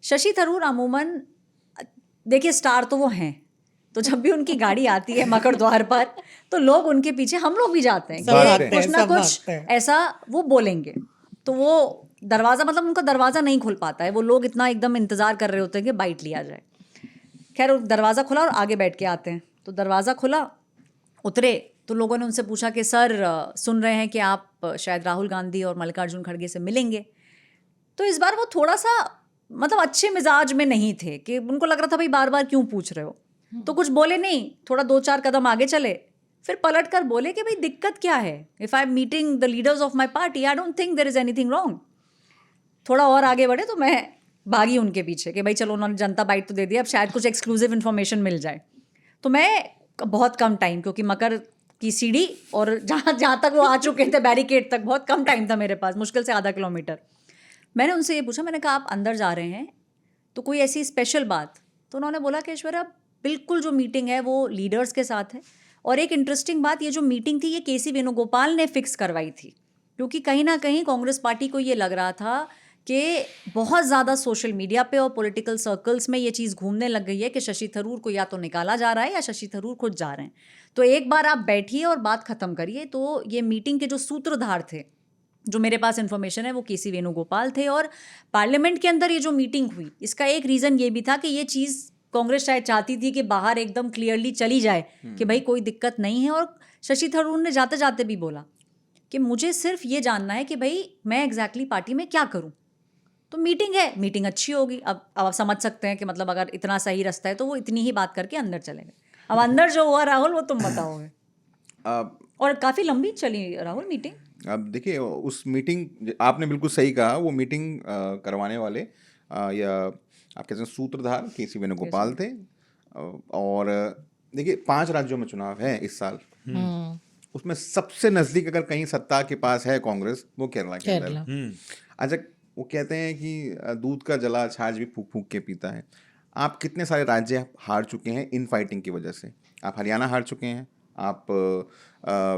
शशि थरूर अमूमन, देखिए स्टार तो वो हैं, तो जब भी उनकी गाड़ी आती है मकड़ द्वार पर तो लोग उनके पीछे, हम लोग भी जाते हैं कि कुछ ना कुछ ऐसा वो बोलेंगे, तो वो दरवाज़ा, मतलब उनका दरवाज़ा नहीं खुल पाता है, वो लोग इतना एकदम इंतज़ार कर रहे होते हैं कि बाइट लिया जाए। खैर दरवाज़ा खुला और आगे बैठ के आते हैं, तो दरवाज़ा खुला, उतरे तो लोगों ने उनसे पूछा कि सर सुन रहे हैं कि आप शायद राहुल गांधी और मल्लिकार्जुन खड़गे से मिलेंगे। तो इस बार वो थोड़ा सा मतलब अच्छे मिजाज में नहीं थे, कि उनको लग रहा था भाई बार बार क्यों पूछ रहे हो, तो कुछ बोले नहीं, थोड़ा 2-4 कदम आगे चले, फिर पलट कर बोले कि भाई दिक्कत क्या है, if I am meeting the leaders of my party I don't think there is anything wrong. थोड़ा और आगे बढ़े तो मैं भागी उनके पीछे कि भाई चलो उन्होंने जनता बाइट तो दे दिया, अब शायद कुछ एक्सक्लूसिव इन्फॉर्मेशन मिल जाए। तो मैं बहुत कम टाइम, क्योंकि मकर की सीढ़ी और जहाँ तक वो आ चुके थे बैरिकेड तक, बहुत कम टाइम था मेरे पास, मुश्किल से आधा किलोमीटर। मैंने उनसे ये पूछा, मैंने कहा आप अंदर जा रहे हैं तो कोई ऐसी स्पेशल बात? तो उन्होंने बोला कि ऐश्वर्या बिल्कुल जो मीटिंग है वो लीडर्स के साथ है, और एक इंटरेस्टिंग बात, ये जो मीटिंग थी ये केसी वेणुगोपाल ने फिक्स करवाई थी, क्योंकि कहीं ना कहीं कांग्रेस पार्टी को ये लग रहा था कि बहुत ज़्यादा सोशल मीडिया पे और पॉलिटिकल सर्कल्स में ये चीज़ घूमने लग गई है कि शशि थरूर को या तो निकाला जा रहा है या शशि थरूर खुद जा रहे हैं। तो एक बार आप बैठिए और बात ख़त्म करिए। तो ये मीटिंग के जो सूत्रधार थे, जो मेरे पास इन्फॉर्मेशन है, वो केसी वेणुगोपाल थे। और पार्लियामेंट के अंदर ये जो मीटिंग हुई, इसका एक रीज़न ये भी था कि ये चीज़ कांग्रेस शायद चाहती थी कि बाहर एकदम क्लियरली चली जाए कि भाई कोई दिक्कत नहीं है। और शशि थरूर ने जाते जाते भी बोला कि मुझे सिर्फ ये जानना है कि भाई मैं एग्जैक्टली पार्टी में क्या करूं। तो मीटिंग है, मीटिंग अच्छी होगी। अब आप समझ सकते हैं कि मतलब अगर इतना सही रास्ता है तो वो इतनी ही बात करके अंदर चले गए। अब अंदर जो हुआ राहुल, वो तुम बताओगे। और काफ़ी लंबी चली राहुल मीटिंग। अब देखिए, उस मीटिंग, आपने बिल्कुल सही कहा, वो मीटिंग करवाने वाले या आप कहते हैं सूत्रधार केसी वेणुगोपाल थे। और देखिए 5 राज्यों में चुनाव है इस साल, उसमें सबसे नज़दीक अगर कहीं सत्ता के पास है कांग्रेस, वो केरला के अंदर। अच्छा, वो कहते हैं कि दूध का जला छाछ भी फूक फूक के पीता है। आप कितने सारे राज्य हार चुके हैं इन फाइटिंग की वजह से। आप हरियाणा हार चुके हैं, आप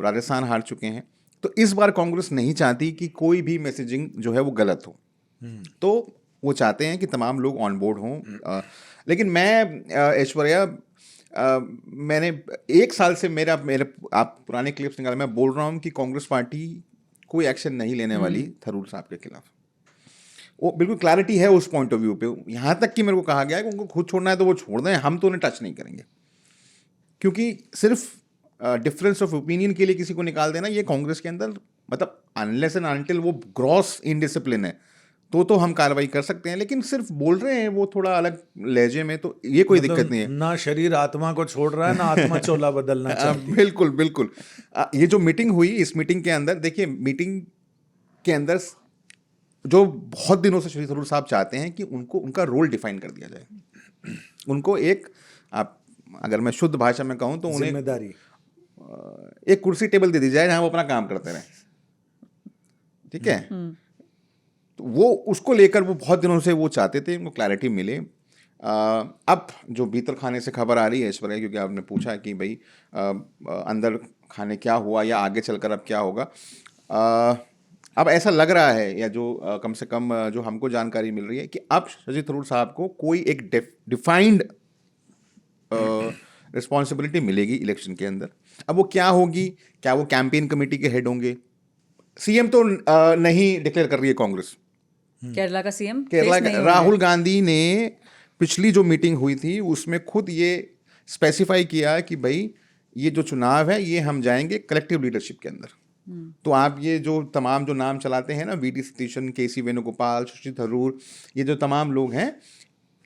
राजस्थान हार चुके हैं। तो इस बार कांग्रेस नहीं चाहती कि कोई भी मैसेजिंग जो है वो गलत हो, तो वो चाहते हैं कि तमाम लोग ऑन बोर्ड हों। लेकिन मैं ऐश्वर्या, मैंने 1 साल से मेरे आप पुराने क्लिप्स निकाले, मैं बोल रहा हूँ कि कांग्रेस पार्टी कोई एक्शन नहीं लेने वाली थरूर साहब के खिलाफ। वो बिल्कुल क्लैरिटी है उस पॉइंट ऑफ व्यू पे। यहाँ तक कि मेरे को कहा गया है कि उनको खुद छोड़ना है तो वो छोड़ दें, हम तो उन्हें टच नहीं करेंगे। क्योंकि सिर्फ डिफरेंस ऑफ ओपिनियन के लिए किसी को निकाल देना, ये कांग्रेस के अंदर मतलब अनलेस एंड अनटिल वो ग्रॉस इनडिसिप्लिन है तो हम कार्रवाई कर सकते हैं, लेकिन सिर्फ बोल रहे हैं वो थोड़ा अलग लहजे में, तो ये कोई दिक्कत नहीं है। ना शरीर आत्मा को छोड़ रहा है, ना आत्मा चोला बदलना चाहती है। बिल्कुल बिल्कुल। ये जो मीटिंग हुई, इस मीटिंग के अंदर देखिए, मीटिंग के अंदर जो बहुत दिनों से शशि थरूर साहब चाहते हैं कि उनको उनका रोल डिफाइन कर दिया जाए। उनको एक, आप अगर मैं शुद्ध भाषा में कहूँ तो उन्हें जिम्मेदारी, एक कुर्सी टेबल दे दी जाए जहाँ वो अपना काम करते रहें, ठीक है। तो वो उसको लेकर वो बहुत दिनों से वो चाहते थे, उनको क्लैरिटी मिले। अब जो भीतर खाने से खबर आ रही है ऐश्वर्या, क्योंकि आपने पूछा कि भाई अंदर खाने क्या हुआ या आगे चलकर अब क्या होगा, अब ऐसा लग रहा है, या जो कम से कम जो हमको जानकारी मिल रही है, कि अब शशि थरूर साहब को कोई एक डिफाइंड रिस्पॉन्सिबिलिटी मिलेगी इलेक्शन के अंदर। अब वो क्या होगी, क्या वो कैंपेन कमेटी के हेड होंगे? सीएम तो नहीं डिक्लेयर कर रही है कांग्रेस। केरला का सीएम, केरला का राहुल गांधी ने पिछली जो मीटिंग हुई थी उसमें खुद ये स्पेसिफाई किया कि भाई ये जो चुनाव है ये हम जाएंगे कलेक्टिव लीडरशिप के अंदर। तो आप ये जो तमाम जो नाम चलाते हैं ना, वीडी सतीशन, केसी वेणुगोपाल, शशि थरूर, ये जो तमाम लोग हैं,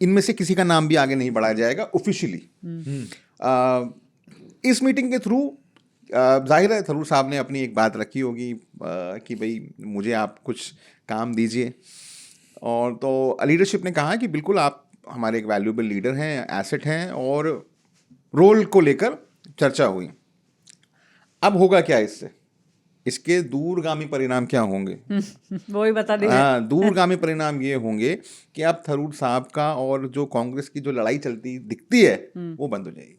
इनमें से किसी का नाम भी आगे नहीं बढ़ाया जाएगा ऑफिशियली। इस मीटिंग के थ्रू जाहिर है थरूर साहब ने अपनी एक बात रखी होगी कि भाई मुझे आप कुछ काम दीजिए, और तो लीडरशिप ने कहा कि बिल्कुल आप हमारे एक वैल्यूएबल लीडर हैं, एसेट हैं, और रोल को लेकर चर्चा हुई। अब होगा क्या इससे, इसके दूरगामी परिणाम क्या होंगे? वो ही बता दीजिए। हाँ, दूरगामी परिणाम ये होंगे कि अब थरूर साहब का और जो कांग्रेस की जो लड़ाई चलती दिखती है वो बंद हो जाएगी।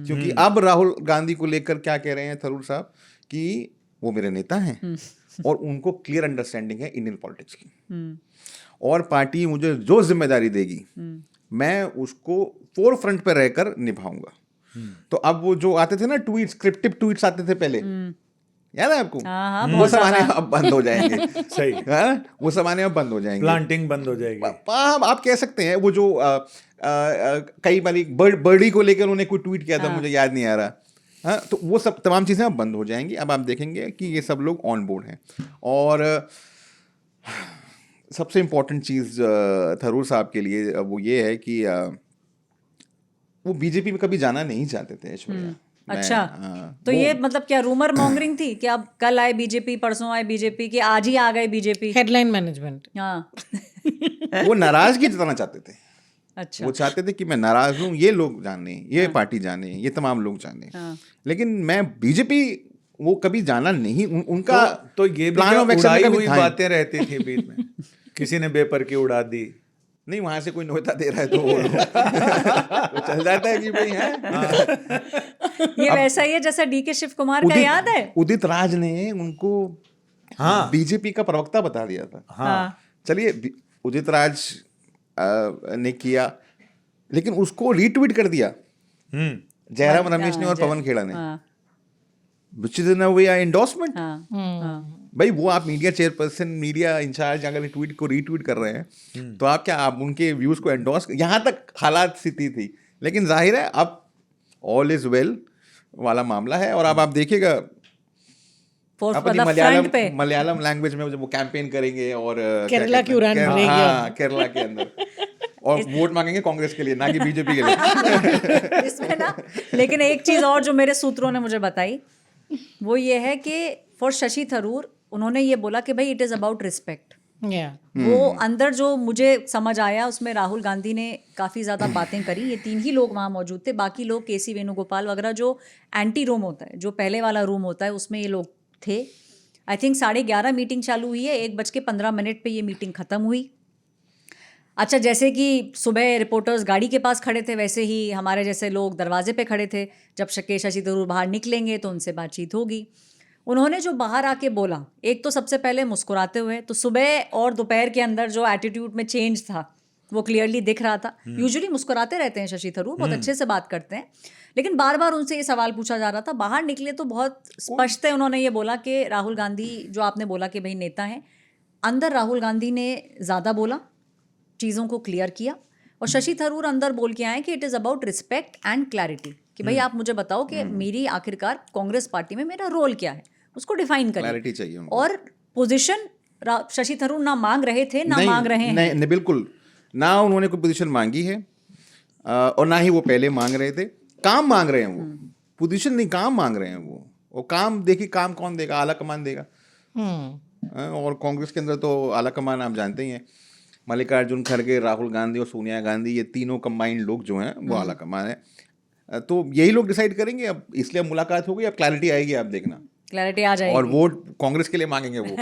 क्योंकि अब राहुल गांधी को लेकर क्या कह रहे हैं थरूर साहब कि वो मेरे नेता हैं और उनको क्लियर अंडरस्टैंडिंग है इंडियन पॉलिटिक्स की, और पार्टी मुझे जो जिम्मेदारी देगी मैं उसको फोर फ्रंट पर रहकर निभाऊंगा। तो अब वो जो आते थे ना ट्वीट्स, स्क्रिप्टिव ट्वीट्स आते थे पहले, याद है आपको? हाँ, वो सब आने अब बंद हो जाएंगे। सही। हाँ, वो सब आने अब बंद हो जाएंगे, प्लांटिंग बंद हो जाएगी। आप कह सकते हैं वो जो कई बारी बर्डी को लेकर उन्होंने कोई ट्वीट किया था, मुझे याद नहीं आ रहा। हाँ, तो वो सब तमाम चीज़ें अब बंद हो जाएंगी। अब आप देखेंगे कि ये सब लोग ऑन बोर्ड हैं। और सबसे इम्पोर्टेंट चीज़ थरूर साहब के लिए वो ये है कि वो बीजेपी में कभी जाना नहीं चाहते थे ऐश्वर्या। अच्छा, तो ये मतलब क्या रूमर मॉन्गरिंग थी कि अब कल आए बीजेपी, परसों आए बीजेपी, कि आज ही आ गए बीजेपी? Headline management. हाँ। वो नाराजगी जताना चाहते थे। अच्छा, वो चाहते थे कि मैं नाराज हूँ, ये लोग जाने, ये पार्टी जाने, ये तमाम लोग जाने। लेकिन मैं बीजेपी वो कभी जाना नहीं, उनका तो ये भी प्लान ऑफ एक्शन उड़ाई कभी हुई था। बातें रहती थी बीच में। किसी ने बेपर की उड़ा दी, नहीं वहां से कोई नोता दे रहा है तो चल जाता है कि भाई है। ये वैसा ही है जैसा डीके शिव कुमार का, याद है? उदित राज ने उनको बीजेपी का प्रवक्ता बता दिया था। हाँ। चलिए, उदित राज ने किया, लेकिन उसको रीट्वीट कर दिया जयराम रमेश ने और पवन खेड़ा ने, which is in a way an endorsement। भाई वो आप मीडिया चेयरपर्सन, मीडिया इंचार्ज अगर ट्वीट को रीट्वीट कर रहे हैं तो आप क्या, आप उनके व्यूज को एंडोर्स, यहाँ तक हालात स्थिति थी। लेकिन जाहिर है अब ऑल इज वेल वाला मामला है। और अब आप देखिएगा मलयालम लैंग्वेज में जब वो कैंपेन करेंगे और केरला की उड़ान भरेंगे। हाँ, केरला के अंदर, और वोट मांगेंगे कांग्रेस के लिए, ना कि बीजेपी के लिए। इसमें ना, लेकिन एक चीज और जो मेरे सूत्रों ने मुझे बताई वो ये है कि फॉर शशि थरूर उन्होंने ये बोला कि भाई इट इज अबाउट रिस्पेक्ट। वो अंदर जो मुझे समझ आया उसमें राहुल गांधी ने काफ़ी ज़्यादा बातें करी। ये 3 ही लोग वहाँ मौजूद थे, बाकी लोग केसी वेणुगोपाल वगैरह, जो एंटी रूम होता है, जो पहले वाला रूम होता है, उसमें ये लोग थे। आई थिंक 11:30 मीटिंग चालू हुई है, 1:15 पे ये मीटिंग ख़त्म हुई। अच्छा, जैसे कि सुबह रिपोर्टर्स गाड़ी के पास खड़े थे, वैसे ही हमारे जैसे लोग दरवाजे पे खड़े थे। जब शशि थरूर बाहर निकलेंगे तो उनसे बातचीत होगी। उन्होंने जो बाहर आके बोला, एक तो सबसे पहले मुस्कुराते हुए, तो सुबह और दोपहर के अंदर जो एटीट्यूड में चेंज था वो क्लियरली दिख रहा था। यूजुअली मुस्कुराते रहते हैं शशि थरूर, बहुत अच्छे से बात करते हैं, लेकिन बार बार उनसे ये सवाल पूछा जा रहा था। बाहर निकले तो बहुत स्पष्ट है, उन्होंने ये बोला कि राहुल गांधी, जो आपने बोला कि भाई नेता हैं, अंदर राहुल गांधी ने ज़्यादा बोला, चीज़ों को क्लियर किया, और शशि थरूर अंदर बोल के आए कि it is about respect and clarity, कि भाई आप मुझे बताओ कि मेरी आखिरकार कांग्रेस पार्टी में मेरा रोल क्या है, उसको डिफाइन करें। क्लैरिटी चाहिए उनको। और पोजीशन शशि थरूर ना मांग रहे थे, ना मांग रहे हैं। नहीं, बिल्कुल ना उन्होंने कोई पोजीशन मांगी है, और ना ही वो पहले मांग रहे थे। काम मांग रहे हैं वो, पोजीशन नहीं, काम मांग रहे हैं वो। और काम देखिए, काम कौन देगा? आला कमान देगा। और कांग्रेस के अंदर तो आला कमान आप जानते ही हैं, मल्लिकार्जुन खड़गे, राहुल गांधी और सोनिया गांधी, ये तीनों कंबाइंड लोग जो हैं वो आला कमान है। तो यही लोग डिसाइड करेंगे अब, इसलिए अब मुलाकात हो गई, अब क्लैरिटी आएगी, आप देखना, क्लैरिटी आ जाएगी। और वोट कांग्रेस के लिए मांगेंगे वो।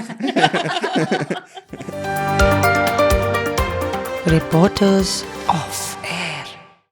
Reporters of